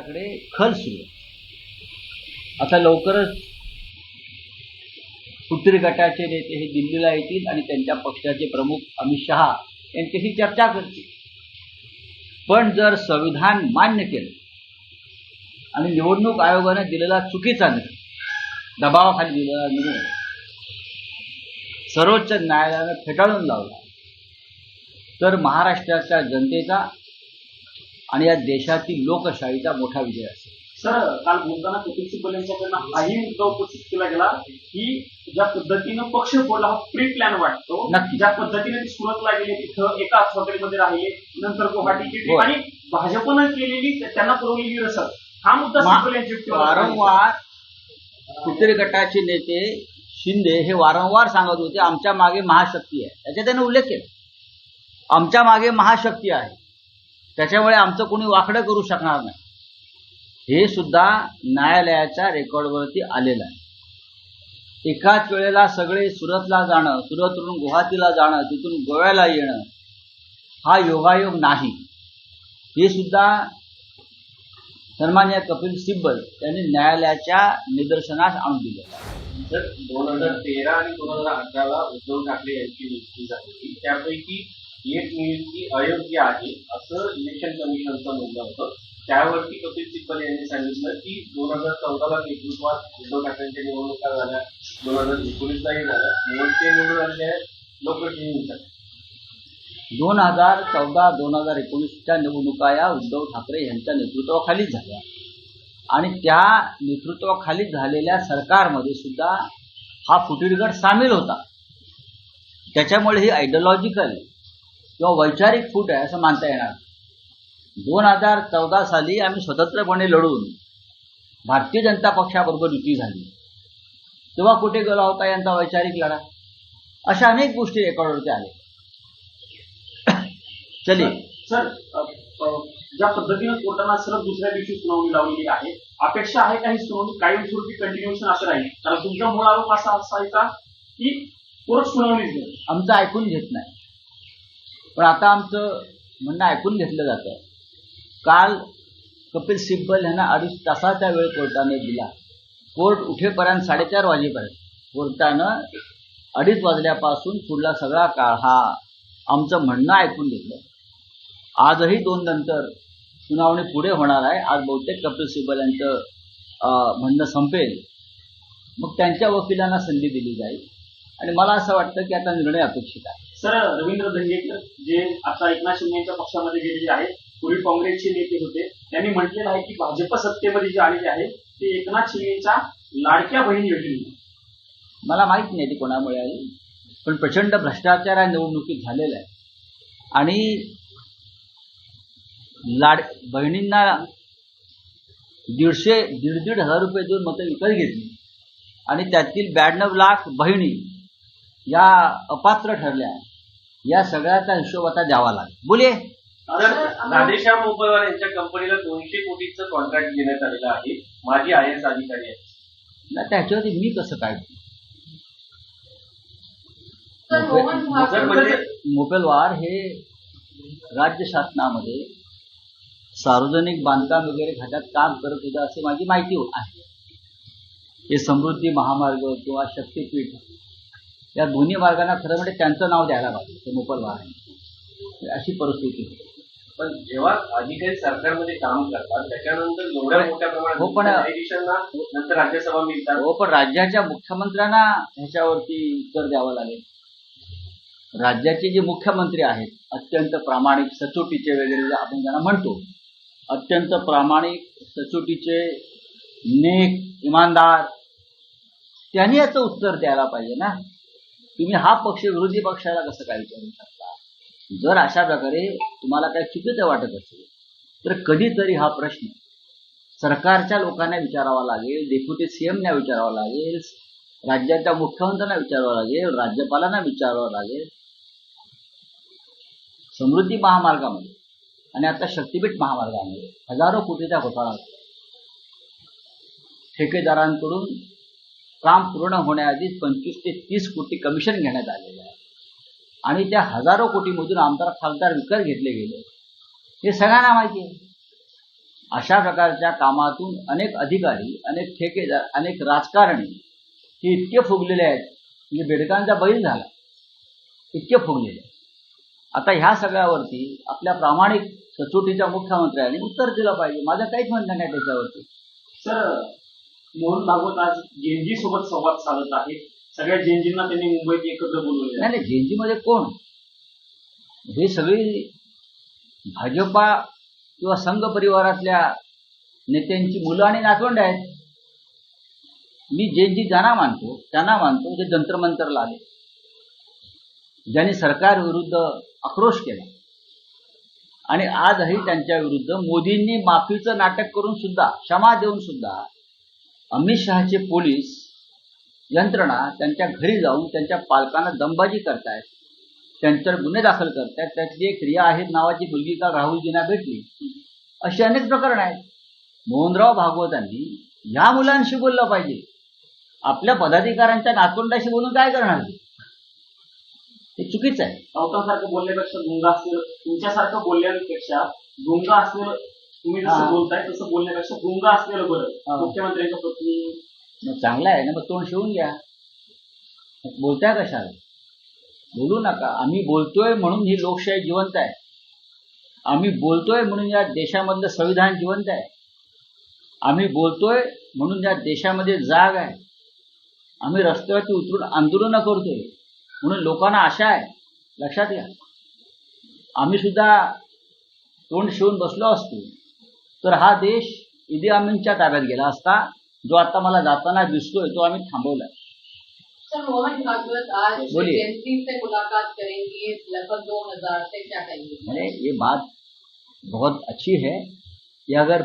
कडे खल सुरू आहे. आता लवकरच फुटीर गटाचे नेते हे दिल्लीला येतील आणि त्यांच्या पक्षाचे प्रमुख अमित शहा यांच्याशी चर्चा करतील. पण जर संविधान मान्य केलं आणि निवडणूक आयोगाने दिलेला चुकीचा निर्णय, दबावाखाली दिलेला निर्णय सर्वोच्च न्यायालयाने फेटाळून लावला, तर महाराष्ट्राच्या जनतेचा आणि या देशातील लोकशाहीचा मोठा विजय असेल. सर, काल बोलताना कपिल सिब्बल यांच्याकडनं हाही मुद्दा उपस्थित केला गेला की ज्या पद्धतीनं पक्ष फोडला हा प्री प्लॅन वाटतो. नक्की. ज्या पद्धतीने ते सुरतला गेले, तिथं एकाच हॉटेलमध्ये राहिले, नंतर गुवाहाटीची ट्रिप आणि भाजपनं केलेली त्यांना पुरवलेली रसद, हा मुद्दा सिब्बल यांची वारंवार फुटीर गटाचे नेते शिंदे हे वारंवार सांगत होते आमच्या मागे महाशक्ती आहे. त्याचा त्याने उल्लेख केला, आमच्या मागे महाशक्ती आहे, त्याच्यामुळे आमचं कोणी वाकडं करू शकणार नाही. हे सुद्धा न्यायालयाच्या रेकॉर्डवरती आलेलं आहे. एकाच वेळेला सगळे सुरतला जाणं, सुरतवरून गुवाहाटीला जाणं, तिथून गोव्याला येणं हा योगायोग नाही. हे सुद्धा सन्माननीय कपिल सिब्बल यांनी न्यायालयाच्या निदर्शनास आणून दिलेलं आहे. तर 2013 आणि 2018ला उद्धव ठाकरे यांची नियुक्ती झाली, त्यापैकी एक नियुक्ती अयोग्य आहे असं इलेक्शन कमिशनचं म्हणणं होतं. त्यावरती कपिल सिब्बल यांनी सांगितलं की 2014ला नेतृत्वात उद्धव ठाकरेंच्या निवडणुका झाल्या, 2019लाही झाल्या, ते निवडून आलेले लोकप्रतिनिधींसाठी. 2014-2019च्या निवडणुका या उद्धव ठाकरे यांच्या नेतृत्वाखालीच झाल्या आणि त्या नेतृत्वाखाली झालेल्या सरकारमध्ये सुद्धा हा फुटीर गट सामील होता. त्याच्यामुळे ही आयडिओलॉजिकल किंवा वैचारिक फूट आहे असं मानता येणार. 2014 साली आम्ही स्वतंत्रपणे लढून भारतीय जनता पक्षाबरोबर युती झाली, तेव्हा कुठे गेला होता यांचा वैचारिक लढा? अशा अनेक गोष्टी रेकॉर्डवरती आल्या. चलिए सर, ज्या पद्धतीनं कोर्टानं सलग दुसऱ्या दिवशी सुनावणी लावलेली आहे, अपेक्षा आहे काही सुनावणी कायमस्वरूपी कंटिन्युएशन असं राहील? कारण तुमचा मूळ आरोप असा असायचा की कोर्ट सुनावणीच घेईल. आमचं ऐकून घेत नाही, पण आता आमचं म्हणणं ऐकून घेतलं जातं. काल कपिल सिब्बल यांना 2.5 तासाचा वेळ कोर्टाने दिला. कोर्ट उठेपर्यंत 4:30 वाजेपर्यंत कोर्टानं 2:30 वाजल्यापासून पुढला सगळा काळ हा आमचं म्हणणं ऐकून घेतलं. आजही 2 नंतर सुनावणी पुढे होणार आहे. आज बहुतेक कपिल सिब्बल यांचं म्हणणं संपेल, मग त्यांच्या वकिलांना संधी दिली जाईल आणि मला असं वाटतं की आता निर्णय अपेक्षित आहे. सर, रवींद्र धंगेकर जे आता एकनाथ शिंदे यांच्या पक्षामध्ये गेलेले आहेत, पूर्वी काँग्रेसचे नेते होते, त्यांनी म्हटलेलं आहे की भाजप सत्तेमध्ये जे आलेले आहे ते एकनाथ शिंदेच्या लाडक्या बहिणी योजने. मला माहित नाही ती कोणामुळे आली, पण प्रचंड भ्रष्टाचार या निवडणुकीत झालेला आहे आणि बहिणींना 1,500-1,500 रुपये देऊन मतं विकत घेतली आणि त्यातील 92 लाख बहिणी या अपात्र ठरल्या. या सगळ्याचा हिशोब आता द्यावा लागेल. बोलिये. राधेश्याम मोपलवार यांच्या कंपनीला 200 कोटीचं कॉन्ट्रॅक्ट देण्यात आलेलं आहे. माजी IAS अधिकारी आहेत. ना त्याच्यावरती मी कसं काय? मोपलवार हे राज्य शासनामध्ये सार्वजनिक बांधकाम वगैरे खात्यात काम करत होतं अशी माझी माहिती आहे. हे समृद्धी महामार्ग किंवा शक्तीपीठ या दोन्ही मार्गांना खरं म्हणजे त्यांचं नाव द्यायला पाहिजे, ते मोपलवार आहे. अशी परिस्थिती. पण जेव्हा अधिकारी सरकारमध्ये काम करतात त्याच्यानंतर एवढ्या मोठ्या हो, पण प्रमाणात नंतर राज्यसभा मिळतात. हो, पण राज्याच्या मुख्यमंत्र्यांना ह्याच्यावरती उत्तर द्यावं लागेल. राज्याचे जे मुख्यमंत्री आहेत अत्यंत प्रामाणिक, सचोटीचे वगैरे आपण ज्यांना म्हणतो, अत्यंत प्रामाणिक, सचोटीचे, नेक, इमानदार, त्यांनी याचं उत्तर द्यायला पाहिजे ना. तुम्ही हा पक्ष विरोधी पक्षाला कसं काय विचारू शकता? जर अशा प्रकारे तुम्हाला काही चुकीचं वाटत असेल तर कधीतरी हा प्रश्न सरकारच्या लोकांना विचारावा लागेल, डेप्युटी CMना विचारावा लागेल, राज्याच्या मुख्यमंत्र्यांना विचारावं लागेल, राज्यपालांना विचारावं लागेल. समृद्धी महामार्गामध्ये आणि आता शक्तीपीठ महामार्गामध्ये हजारो कोटीचा घोटाळा होता. ठेकेदारांकडून काम पूर्ण होण्याआधीच 25 ते 30 कोटी कमिशन घेण्यात आलेलं आहे आणि त्या हजारो कोटीमधून आमदार खासदार विकत घेतले गेले हे सगळ्यांना माहिती आहे. अशा प्रकारच्या कामातून अनेक अधिकारी, अनेक ठेकेदार, अनेक राजकारणी हे इतके फुगलेले आहेत म्हणजे बेडकांचा बैल झाला, इतके फुगलेले आहेत. आता ह्या सगळ्यावरती आपल्या प्रामाणिक सचोटीच्या मुख्यमंत्र्यांनी उत्तर दिलं पाहिजे. माझं काहीच म्हणणं नाही त्याच्यावरती. सर, मोहन भागवत आज जेएनजी सोबत संवाद साधत आहेत. सगळ्या जेएनजींना त्यांनी मुंबईत एकत्र बोलवले नाही नाही, जेएनजीमध्ये कोण? हे सगळी भाजपा किंवा संघ परिवारातल्या नेत्यांची मुलं आणि नातवंड आहेत. मी जेएनजी ज्यांना मानतो त्यांना मानतो जे जंत्रमंतरला आले, ज्यांनी सरकार विरुद्ध आक्रोश केला आणि आजही त्यांच्या विरुद्ध मोदींनी माफीचं नाटक करून सुद्धा, क्षमा देऊन सुद्धा अमित शहाचे पोलीस यंत्रणा त्यांच्या घरी जाऊन त्यांच्या पालकांना दमबाजी करतायत, त्यांच्यावर गुन्हे दाखल करतायत. त्यातली एक रिया आहेत नावाची मुलगी काल राहुलजींना भेटली. अशी अनेक प्रकरणं आहेत. मोहनराव भागवतांनी या मुलांशी बोललं पाहिजे. आपल्या पदाधिकाऱ्यांच्या नातवंडाशी बोलून काय करणार? हे चुकीचं आहे. राऊतांसारखं बोलण्यापेक्षा गुंगा असलेलं, तुमच्यासारखं बोलण्यापेक्षा गुंगा असलेलं, तुम्ही जसं बोलताय तसं बोलण्यापेक्षा गुंगा असलेलं बरं. मुख्यमंत्र्यांच्या पत्नी मग चांगलं आहे ना, मग तोंड शिवून घ्या. बोलताय कशाला? बोलू नका. आम्ही बोलतोय म्हणून ही लोकशाही जिवंत आहे. आम्ही बोलतोय म्हणून या देशामधलं संविधान जिवंत आहे. आम्ही बोलतोय म्हणून या देशामध्ये जाग आहे. आम्ही रस्त्यावरती उतरून आंदोलनं करतोय म्हणून लोकांना आशा आहे. लक्षात घ्या. आम्ही सुद्धा तोंड शिवून बसलो असतो तर हा देश इदी अमीनच्या ताब्यात गेला असता. जो आता मला जाताना दिसतोय तो आम्ही थांबवला. सर, मोहन भागवत आज बोलिए। जेएनजी से मुलाकात करेंगे लगभग 2000 से, क्या कहेंगे? ये बात बहुत अच्छी है. ये अगर